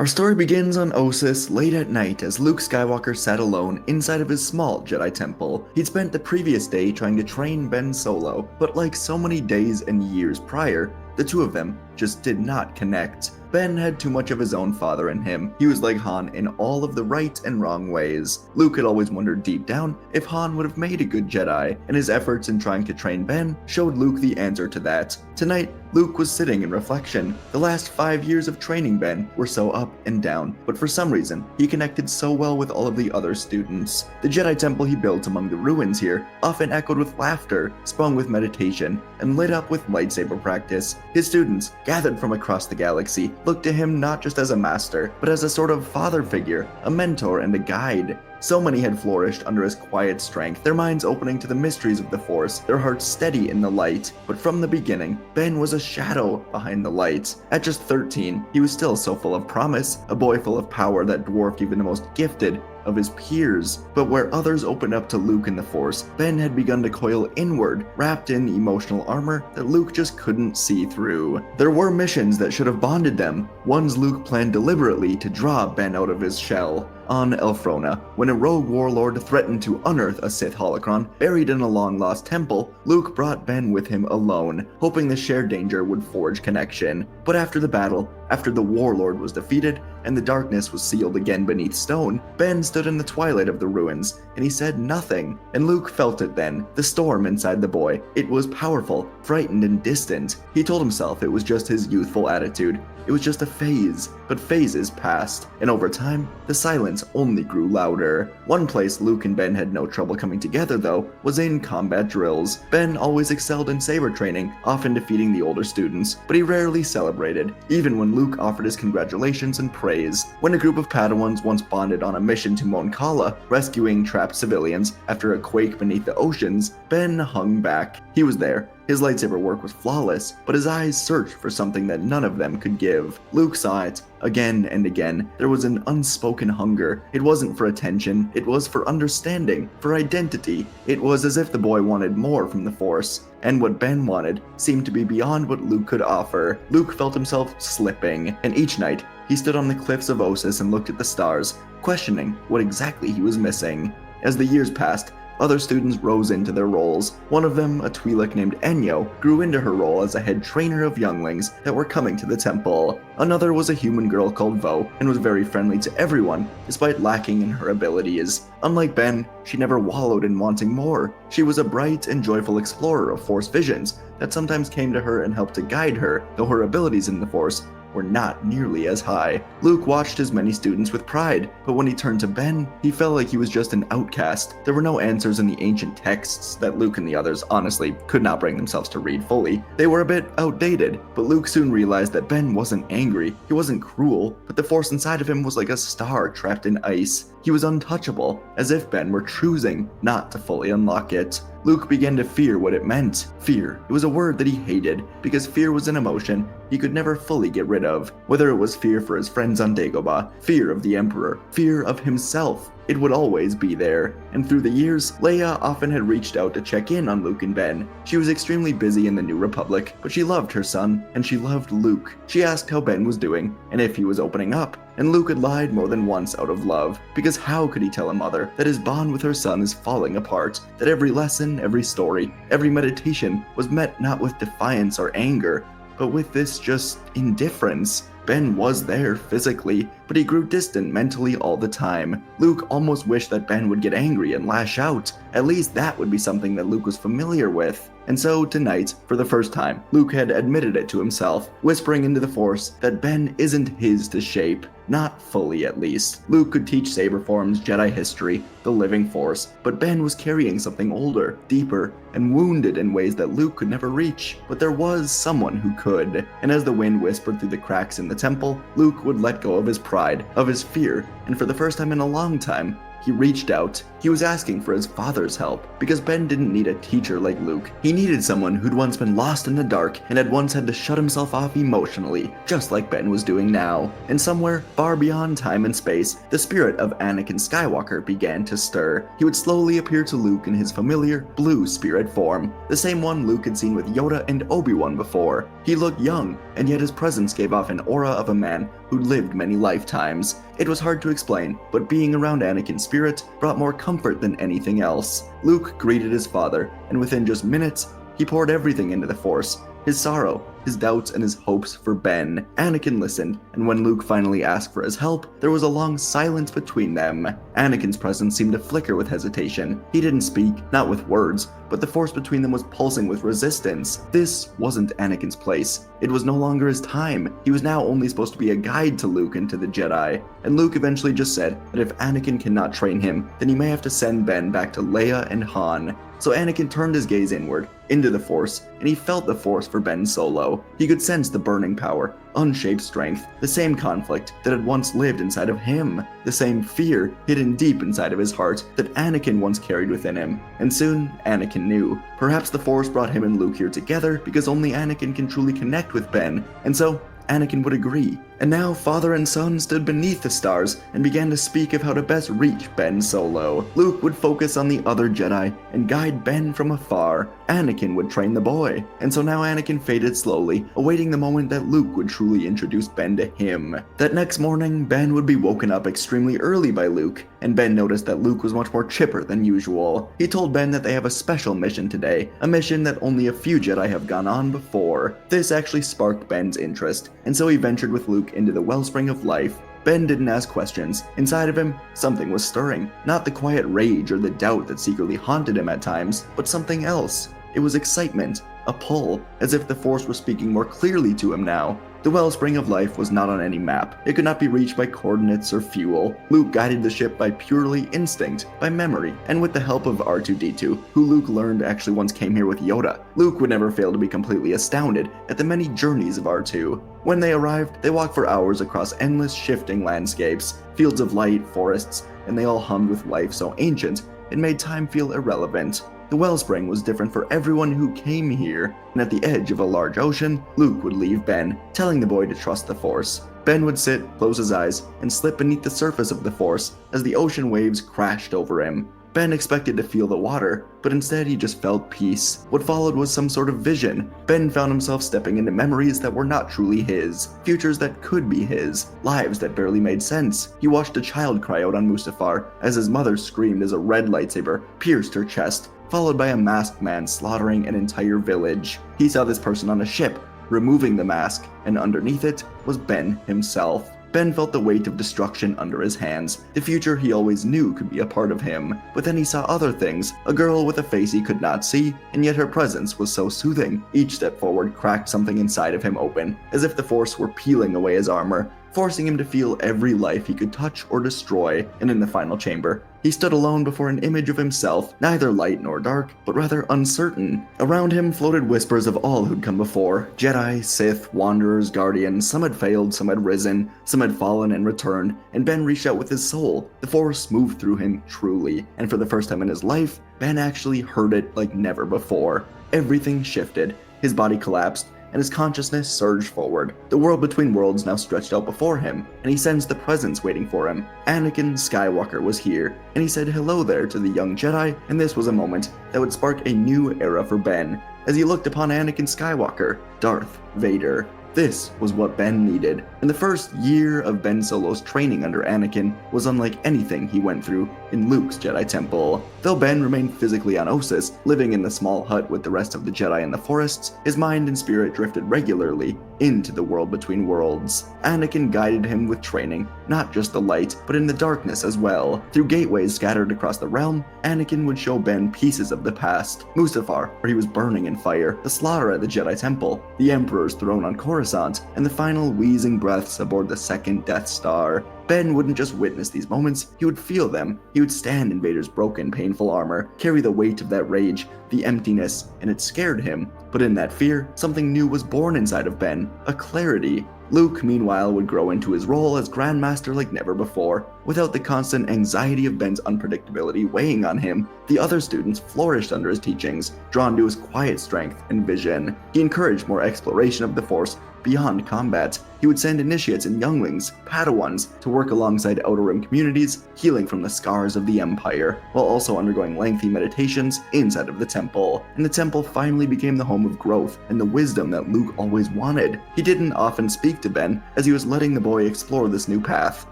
Our story begins on Ossus late at night as Luke Skywalker sat alone inside of his small Jedi temple. He'd spent the previous day trying to train Ben Solo, but like so many days and years prior, the two of them just did not connect. Ben had too much of his own father in him. He was like Han in all of the right and wrong ways. Luke had always wondered deep down if Han would have made a good Jedi, and his efforts in trying to train Ben showed Luke the answer to that. Tonight, Luke was sitting in reflection. The last 5 years of training Ben were so up and down, but for some reason, he connected so well with all of the other students. The Jedi temple he built among the ruins here often echoed with laughter, sprung with meditation, and lit up with lightsaber practice. His students, gathered from across the galaxy, looked to him not just as a master, but as a sort of father figure, a mentor and a guide. So many had flourished under his quiet strength, their minds opening to the mysteries of the Force, their hearts steady in the light. But from the beginning, Ben was a shadow behind the light. At just 13, he was still so full of promise, a boy full of power that dwarfed even the most gifted of his peers. But where others opened up to Luke in the Force, Ben had begun to coil inward, wrapped in emotional armor that Luke just couldn't see through. There were missions that should have bonded them, ones Luke planned deliberately to draw Ben out of his shell. On Elphrona, when a rogue warlord threatened to unearth a Sith holocron buried in a long-lost temple, Luke brought Ben with him alone, hoping the shared danger would forge connection. But after the battle, after the warlord was defeated, and the darkness was sealed again beneath stone, Ben stood in the twilight of the ruins, and he said nothing. And Luke felt it then, the storm inside the boy. It was powerful, frightened and distant. He told himself it was just his youthful attitude. It was just a phase, but phases passed, and over time, the silence only grew louder. One place Luke and Ben had no trouble coming together though, was in combat drills. Ben always excelled in saber training, often defeating the older students, but he rarely celebrated, even when Luke offered his congratulations and praise. When a group of Padawans once bonded on a mission to Mon Cala, rescuing trapped civilians after a quake beneath the oceans, Ben hung back. He was there. His lightsaber work was flawless, but his eyes searched for something that none of them could give. Luke saw it. Again and again, there was an unspoken hunger. It wasn't for attention, it was for understanding, for identity. It was as if the boy wanted more from the Force, and what Ben wanted seemed to be beyond what Luke could offer. Luke felt himself slipping, and each night, he stood on the cliffs of Ossus and looked at the stars, questioning what exactly he was missing. As the years passed, other students rose into their roles. One of them, a Twi'lek named Enyo, grew into her role as a head trainer of younglings that were coming to the temple. Another was a human girl called Vo, and was very friendly to everyone, despite lacking in her abilities. Unlike Ben, she never wallowed in wanting more. She was a bright and joyful explorer of Force visions that sometimes came to her and helped to guide her, though her abilities in the Force were not nearly as high. Luke watched his many students with pride, but when he turned to Ben, he felt like he was just an outcast. There were no answers in the ancient texts that Luke and the others honestly could not bring themselves to read fully. They were a bit outdated, but Luke soon realized that Ben wasn't angry, he wasn't cruel, but the Force inside of him was like a star trapped in ice. He was untouchable, as if Ben were choosing not to fully unlock it. Luke began to fear what it meant. Fear. It was a word that he hated, because fear was an emotion he could never fully get rid of. Whether it was fear for his friends on Dagobah, fear of the Emperor, fear of himself, it would always be there. And through the years, Leia often had reached out to check in on Luke and Ben. She was extremely busy in the New Republic, but she loved her son, and she loved Luke. She asked how Ben was doing, and if he was opening up, and Luke had lied more than once out of love, because how could he tell a mother that his bond with her son is falling apart, that every lesson, every story, every meditation was met not with defiance or anger, but with this just indifference? Ben was there physically, but he grew distant mentally all the time. Luke almost wished that Ben would get angry and lash out. At least that would be something that Luke was familiar with. And so tonight, for the first time, Luke had admitted it to himself, whispering into the Force that Ben isn't his to shape. Not fully, at least. Luke could teach saber forms, Jedi history, the living Force, but Ben was carrying something older, deeper, and wounded in ways that Luke could never reach. But there was someone who could. And as the wind whispered through the cracks in the temple, Luke would let go of his pride, of his fear, and for the first time in a long time, he reached out. He was asking for his father's help, because Ben didn't need a teacher like Luke. He needed someone who'd once been lost in the dark and had once had to shut himself off emotionally, just like Ben was doing now. And somewhere, far beyond time and space, the spirit of Anakin Skywalker began to stir. He would slowly appear to Luke in his familiar, blue spirit form, the same one Luke had seen with Yoda and Obi-Wan before. He looked young, and yet his presence gave off an aura of a man who'd lived many lifetimes. It was hard to explain, but being around Anakin's spirit brought more comfort than anything else. Luke greeted his father, and within just minutes, he poured everything into the Force. His sorrow, his doubts, and his hopes for Ben. Anakin listened, and when Luke finally asked for his help, there was a long silence between them. Anakin's presence seemed to flicker with hesitation. He didn't speak, not with words, but the Force between them was pulsing with resistance. This wasn't Anakin's place. It was no longer his time. He was now only supposed to be a guide to Luke and to the Jedi. And Luke eventually just said that if Anakin cannot train him, then he may have to send Ben back to Leia and Han. So Anakin turned his gaze inward, into the Force, and he felt the Force for Ben Solo. He could sense the burning power, unshaped strength, the same conflict that had once lived inside of him, the same fear hidden deep inside of his heart that Anakin once carried within him. And soon, Anakin knew. Perhaps the Force brought him and Luke here together because only Anakin can truly connect with Ben, and so Anakin would agree. And now father and son stood beneath the stars and began to speak of how to best reach Ben Solo. Luke would focus on the other Jedi and guide Ben from afar. Anakin would train the boy. And so now Anakin faded slowly, awaiting the moment that Luke would truly introduce Ben to him. That next morning, Ben would be woken up extremely early by Luke, and Ben noticed that Luke was much more chipper than usual. He told Ben that they have a special mission today, a mission that only a few Jedi have gone on before. This actually sparked Ben's interest, and so he ventured with Luke into the wellspring of life. Ben didn't ask questions. Inside of him, something was stirring. Not the quiet rage or the doubt that secretly haunted him at times, but something else. It was excitement, a pull, as if the Force were speaking more clearly to him now. The wellspring of life was not on any map. It could not be reached by coordinates or fuel. Luke guided the ship by purely instinct, by memory, and with the help of R2-D2, who Luke learned actually once came here with Yoda. Luke would never fail to be completely astounded at the many journeys of R2. When they arrived, they walked for hours across endless shifting landscapes, fields of light, forests, and they all hummed with life so ancient it made time feel irrelevant. The wellspring was different for everyone who came here, and at the edge of a large ocean, Luke would leave Ben, telling the boy to trust the Force. Ben would sit, close his eyes, and slip beneath the surface of the Force as the ocean waves crashed over him. Ben expected to feel the water, but instead he just felt peace. What followed was some sort of vision. Ben found himself stepping into memories that were not truly his, futures that could be his, lives that barely made sense. He watched a child cry out on Mustafar as his mother screamed as a red lightsaber pierced her chest, followed by a masked man slaughtering an entire village. He saw this person on a ship, removing the mask, and underneath it was Ben himself. Ben felt the weight of destruction under his hands. The future he always knew could be a part of him. But then he saw other things, a girl with a face he could not see, and yet her presence was so soothing. Each step forward cracked something inside of him open, as if the Force were peeling away his armor, forcing him to feel every life he could touch or destroy. And in the final chamber, he stood alone before an image of himself, neither light nor dark, but rather uncertain. Around him floated whispers of all who'd come before. Jedi, Sith, Wanderers, Guardians. Some had failed, some had risen, some had fallen and returned, and Ben reached out with his soul. The Force moved through him truly, and for the first time in his life, Ben actually heard it like never before. Everything shifted. His body collapsed, and his consciousness surged forward. The world between worlds now stretched out before him, and he sensed the presence waiting for him. Anakin Skywalker was here, and he said hello there to the young Jedi, and this was a moment that would spark a new era for Ben, as he looked upon Anakin Skywalker, Darth Vader. This was what Ben needed, and the first year of Ben Solo's training under Anakin was unlike anything he went through in Luke's Jedi Temple. Though Ben remained physically on Ossus, living in the small hut with the rest of the Jedi in the forests, his mind and spirit drifted regularly into the world between worlds. Anakin guided him with training, not just the light, but in the darkness as well. Through gateways scattered across the realm, Anakin would show Ben pieces of the past. Mustafar, where he was burning in fire, the slaughter at the Jedi Temple, the Emperor's throne on Coruscant, and the final wheezing breaths aboard the second Death Star. Ben wouldn't just witness these moments, he would feel them. He would stand in Vader's broken, painful armor, carry the weight of that rage, the emptiness, and it scared him. But in that fear, something new was born inside of Ben, a clarity. Luke, meanwhile, would grow into his role as Grandmaster like never before. Without the constant anxiety of Ben's unpredictability weighing on him, the other students flourished under his teachings, drawn to his quiet strength and vision. He encouraged more exploration of the Force, beyond combat. He would send initiates and younglings, Padawans, to work alongside Outer Rim communities, healing from the scars of the Empire, while also undergoing lengthy meditations inside of the temple. And the temple finally became the home of growth and the wisdom that Luke always wanted. He didn't often speak to Ben as he was letting the boy explore this new path,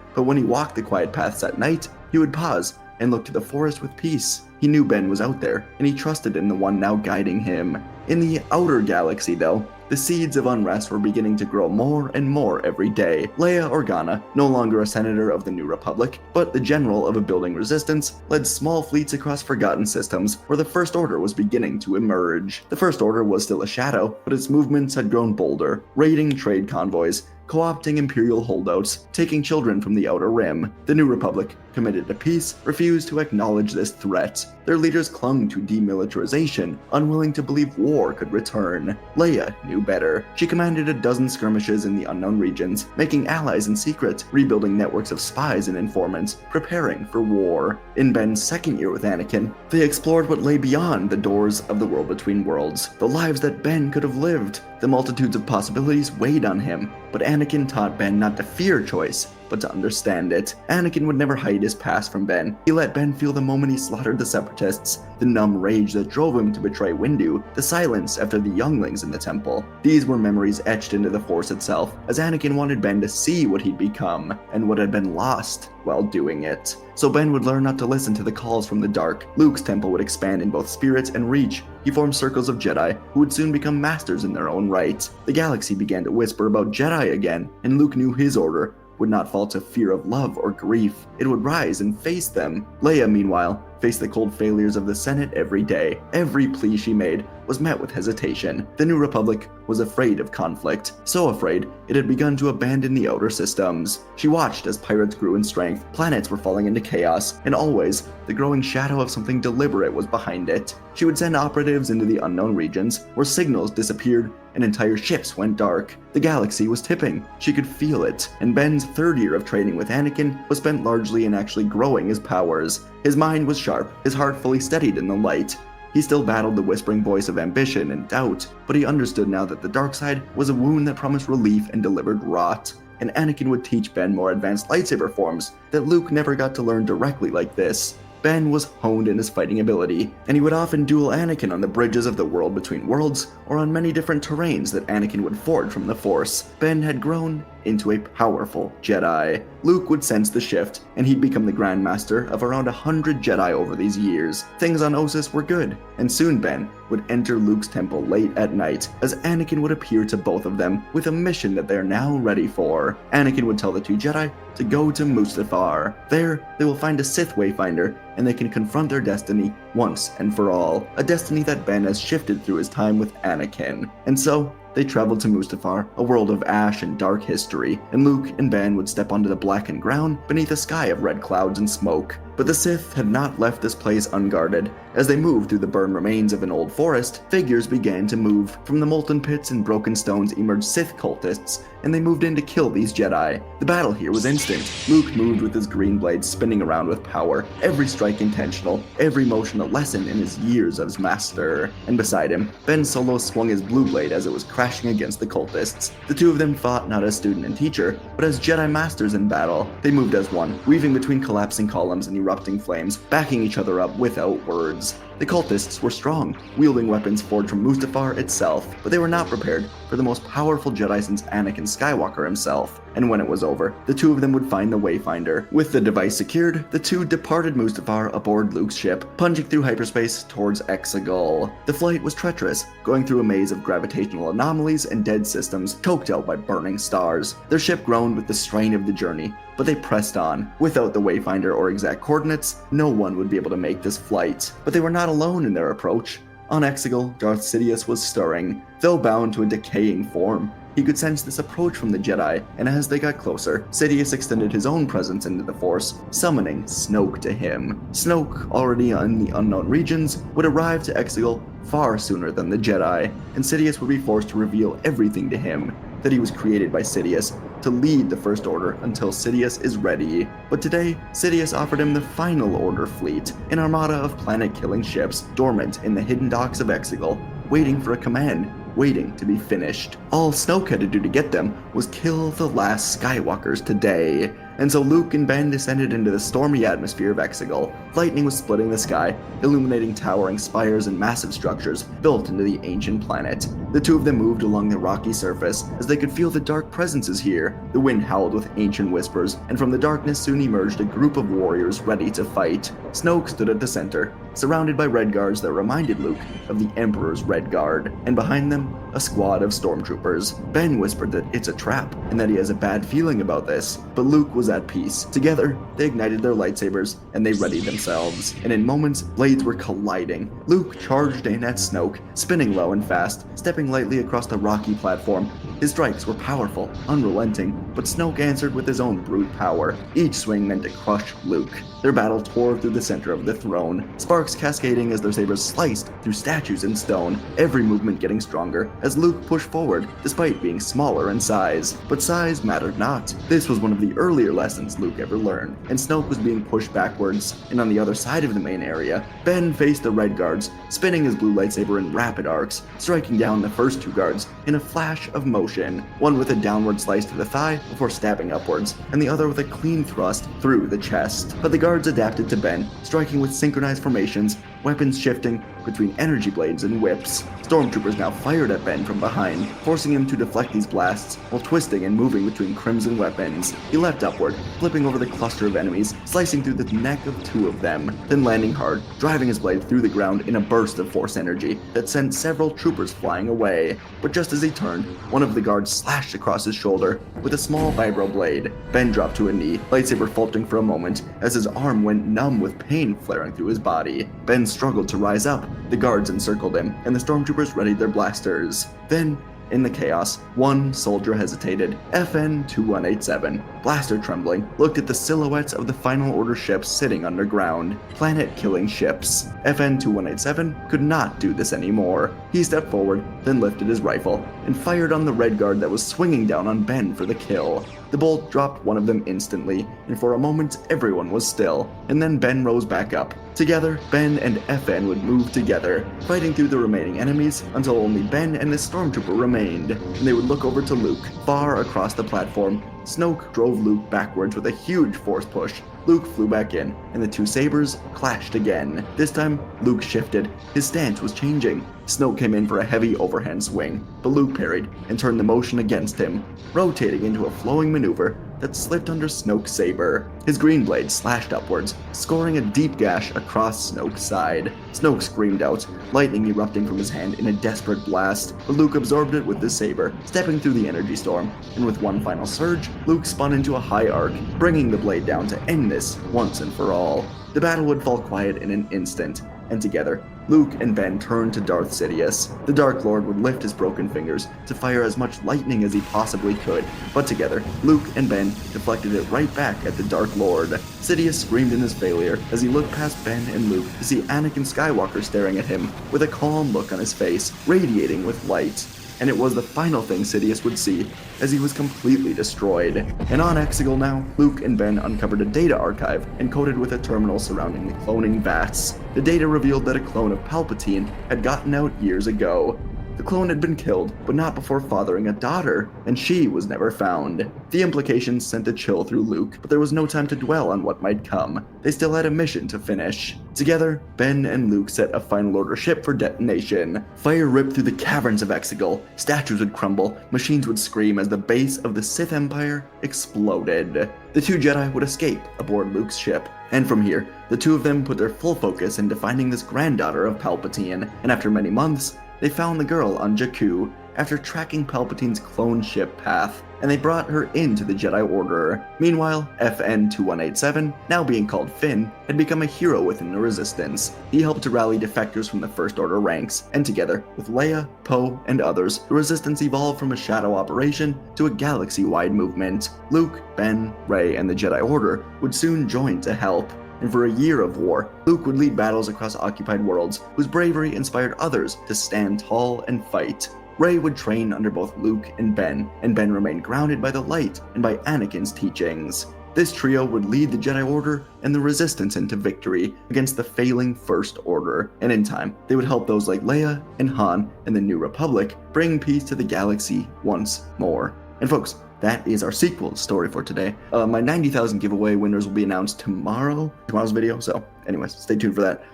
but when he walked the quiet paths at night, he would pause and look to the forest with peace. He knew Ben was out there, and he trusted in the one now guiding him. In the outer galaxy, though, the seeds of unrest were beginning to grow more and more every day. Leia Organa, no longer a senator of the New Republic, but the general of a building resistance, led small fleets across forgotten systems where the First Order was beginning to emerge. The First Order was still a shadow, but its movements had grown bolder, raiding trade convoys, co-opting Imperial holdouts, taking children from the Outer Rim. The New Republic, committed to peace, refused to acknowledge this threat. Their leaders clung to demilitarization, unwilling to believe war could return. Leia knew better. She commanded a dozen skirmishes in the unknown regions, making allies in secret, rebuilding networks of spies and informants, preparing for war. In Ben's second year with Anakin, they explored what lay beyond the doors of the world between worlds, the lives that Ben could have lived. The multitudes of possibilities weighed on him, but Anakin taught Ben not to fear choice, but to understand it. Anakin would never hide his past from Ben. He let Ben feel the moment he slaughtered the Separatists, the numb rage that drove him to betray Windu, the silence after the younglings in the temple. These were memories etched into the Force itself, as Anakin wanted Ben to see what he'd become, and what had been lost while doing it. So Ben would learn not to listen to the calls from the dark. Luke's temple would expand in both spirit and reach. He formed circles of Jedi, who would soon become masters in their own right. The galaxy began to whisper about Jedi again, and Luke knew his order would not fall to fear of love or grief. It would rise and face them. Leia, meanwhile, faced the cold failures of the Senate every day. Every plea she made was met with hesitation. The New Republic was afraid of conflict, so afraid it had begun to abandon the outer systems. She watched as pirates grew in strength, planets were falling into chaos, and always, the growing shadow of something deliberate was behind it. She would send operatives into the unknown regions, where signals disappeared and entire ships went dark. The galaxy was tipping. She could feel it, and Ben's third year of training with Anakin was spent largely in actually growing his powers. His mind was sharp, his heart fully steadied in the light. He still battled the whispering voice of ambition and doubt, but he understood now that the dark side was a wound that promised relief and delivered rot. And Anakin would teach Ben more advanced lightsaber forms that Luke never got to learn directly like this. Ben was honed in his fighting ability, and he would often duel Anakin on the bridges of the world between worlds, or on many different terrains that Anakin would forge from the Force. Ben had grown into a powerful Jedi. Luke would sense the shift, and he'd become the Grand Master of around 100 Jedi over these years. Things on Ossus were good, and soon Ben would enter Luke's temple late at night, as Anakin would appear to both of them with a mission that they're now ready for. Anakin would tell the two Jedi to go to Mustafar. There, they will find a Sith Wayfinder, and they can confront their destiny once and for all, a destiny that Ben has shifted through his time with Anakin. And so, they traveled to Mustafar, a world of ash and dark history, and Luke and Ben would step onto the blackened ground beneath a sky of red clouds and smoke. But the Sith had not left this place unguarded. As they moved through the burned remains of an old forest, figures began to move. From the molten pits and broken stones emerged Sith cultists, and they moved in to kill these Jedi. The battle here was instant. Luke moved with his green blade spinning around with power, every strike intentional, every motion a lesson in his years as master. And beside him, Ben Solo swung his blue blade as it was crashing against the cultists. The two of them fought not as student and teacher, but as Jedi masters in battle. They moved as one, weaving between collapsing columns and erupting flames, backing each other up without words. The cultists were strong, wielding weapons forged from Mustafar itself, but they were not prepared for the most powerful Jedi since Anakin Skywalker himself. And when it was over, the two of them would find the Wayfinder. With the device secured, the two departed Mustafar aboard Luke's ship, plunging through hyperspace towards Exegol. The flight was treacherous, going through a maze of gravitational anomalies and dead systems, choked out by burning stars. Their ship groaned with the strain of the journey, but they pressed on. Without the Wayfinder or exact coordinates, no one would be able to make this flight. But they were not alone in their approach. On Exegol, Darth Sidious was stirring, though bound to a decaying form. He could sense this approach from the Jedi, and as they got closer, Sidious extended his own presence into the Force, summoning Snoke to him. Snoke, already in the unknown regions, would arrive to Exegol far sooner than the Jedi, and Sidious would be forced to reveal everything to him, that he was created by Sidious to lead the First Order until Sidious is ready. But today, Sidious offered him the Final Order fleet, an armada of planet-killing ships dormant in the hidden docks of Exegol, waiting for a command. waiting to be finished. All Snoke had to do to get them was kill the last Skywalkers today. And so Luke and Ben descended into the stormy atmosphere of Exegol. Lightning was splitting the sky, illuminating towering spires and massive structures built into the ancient planet. The two of them moved along the rocky surface as they could feel the dark presences here. The wind howled with ancient whispers, and from the darkness soon emerged a group of warriors ready to fight. Snoke stood at the center, surrounded by red guards that reminded Luke of the Emperor's Red Guard, and behind them, a squad of stormtroopers. Ben whispered that it's a trap, and that he has a bad feeling about this, but Luke was at peace. Together, they ignited their lightsabers, and they readied themselves, and in moments, blades were colliding. Luke charged in at Snoke, spinning low and fast, stepping lightly across the rocky platform. His strikes were powerful, unrelenting, but Snoke answered with his own brute power. Each swing meant to crush Luke. Their battle tore through the center of the throne, sparks cascading as their sabers sliced through statues and stone, every movement getting stronger as Luke pushed forward, despite being smaller in size. But size mattered not. This was one of the earlier lessons Luke ever learned, and Snoke was being pushed backwards. And on the other side of the main area, Ben faced the Red Guards, spinning his blue lightsaber in rapid arcs, striking down the first two guards in a flash of motion, one with a downward slice to the thigh before stabbing upwards, and the other with a clean thrust through the chest. But the guards adapted to Ben, striking with synchronized formations, weapons shifting between energy blades and whips. Stormtroopers now fired at Ben from behind, forcing him to deflect these blasts while twisting and moving between crimson weapons. He leapt upward, flipping over the cluster of enemies, slicing through the neck of two of them, then landing hard, driving his blade through the ground in a burst of force energy that sent several troopers flying away. But just as he turned, one of the guards slashed across his shoulder with a small vibro blade. Ben dropped to a knee, lightsaber faltering for a moment as his arm went numb with pain flaring through his body. Ben struggled to rise up. The guards encircled him, and the stormtroopers readied their blasters. Then, in the chaos, one soldier hesitated. FN-2187, blaster trembling, looked at the silhouettes of the Final Order ships sitting underground, planet-killing ships. FN-2187 could not do this anymore. He stepped forward, then lifted his rifle, and fired on the Red Guard that was swinging down on Ben for the kill. The bolt dropped one of them instantly, and for a moment everyone was still, and then Ben rose back up. Together, Ben and FN would move together, fighting through the remaining enemies until only Ben and the stormtrooper remained, and they would look over to Luke, far across the platform. Snoke drove Luke backwards with a huge force push. Luke flew back in, and the two sabers clashed again. This time, Luke shifted. His stance was changing. Snoke came in for a heavy overhand swing, but Luke parried and turned the motion against him, rotating into a flowing maneuver that slipped under Snoke's saber. His green blade slashed upwards, scoring a deep gash across Snoke's side. Snoke screamed out, lightning erupting from his hand in a desperate blast, but Luke absorbed it with the saber, stepping through the energy storm, and with one final surge, Luke spun into a high arc, bringing the blade down to end this once and for all. The battle would fall quiet in an instant, and together, Luke and Ben turned to Darth Sidious. The Dark Lord would lift his broken fingers to fire as much lightning as he possibly could, but together, Luke and Ben deflected it right back at the Dark Lord. Sidious screamed in his failure as he looked past Ben and Luke to see Anakin Skywalker staring at him with a calm look on his face, radiating with light. And it was the final thing Sidious would see, as he was completely destroyed. And on Exegol now, Luke and Ben uncovered a data archive encoded with a terminal surrounding the cloning vats. The data revealed that a clone of Palpatine had gotten out years ago. The clone had been killed, but not before fathering a daughter, and she was never found. The implications sent a chill through Luke, but there was no time to dwell on what might come. They still had a mission to finish. Together, Ben and Luke set a Final Order ship for detonation. Fire ripped through the caverns of Exegol, statues would crumble, machines would scream as the base of the Sith Empire exploded. The two Jedi would escape aboard Luke's ship, and from here, the two of them put their full focus into finding this granddaughter of Palpatine, and after many months, they found the girl on Jakku after tracking Palpatine's clone ship path, and they brought her into the Jedi Order. Meanwhile, FN-2187, now being called Finn, had become a hero within the Resistance. He helped to rally defectors from the First Order ranks, and together with Leia, Poe, and others, the Resistance evolved from a shadow operation to a galaxy-wide movement. Luke, Ben, Rey, and the Jedi Order would soon join to help. And for a year of war, Luke would lead battles across occupied worlds, whose bravery inspired others to stand tall and fight. Rey would train under both Luke and Ben remained grounded by the light and by Anakin's teachings. This trio would lead the Jedi Order and the Resistance into victory against the failing First Order, and in time, they would help those like Leia and Han and the New Republic bring peace to the galaxy once more. And folks, that is our sequel story for today. My 90,000 giveaway winners will be announced tomorrow's video, so anyways, stay tuned for that.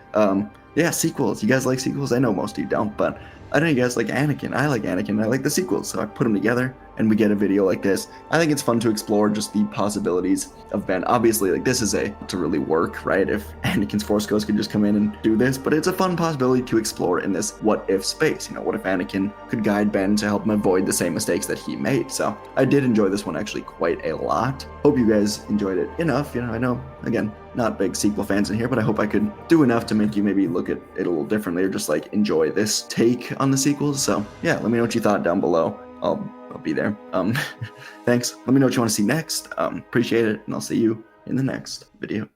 Yeah, sequels. You guys like sequels? I know most of you don't, but I know you guys like Anakin. I like Anakin. I like the sequels, so I put them together and we get a video like this. I think it's fun to explore just the possibilities of Ben. Obviously, like this is to really work, right? If Anakin's Force Ghost could just come in and do this, but it's a fun possibility to explore in this what if space. You know, what if Anakin could guide Ben to help him avoid the same mistakes that he made? So I did enjoy this one actually quite a lot. Hope you guys enjoyed it enough. You know, I know, again, not big sequel fans in here, but I hope I could do enough to make you maybe look at it a little differently or just like enjoy this take on the sequels. So yeah, let me know what you thought down below. I'll be there. Thanks. Let me know what you want to see next. Appreciate it, and I'll see you in the next video.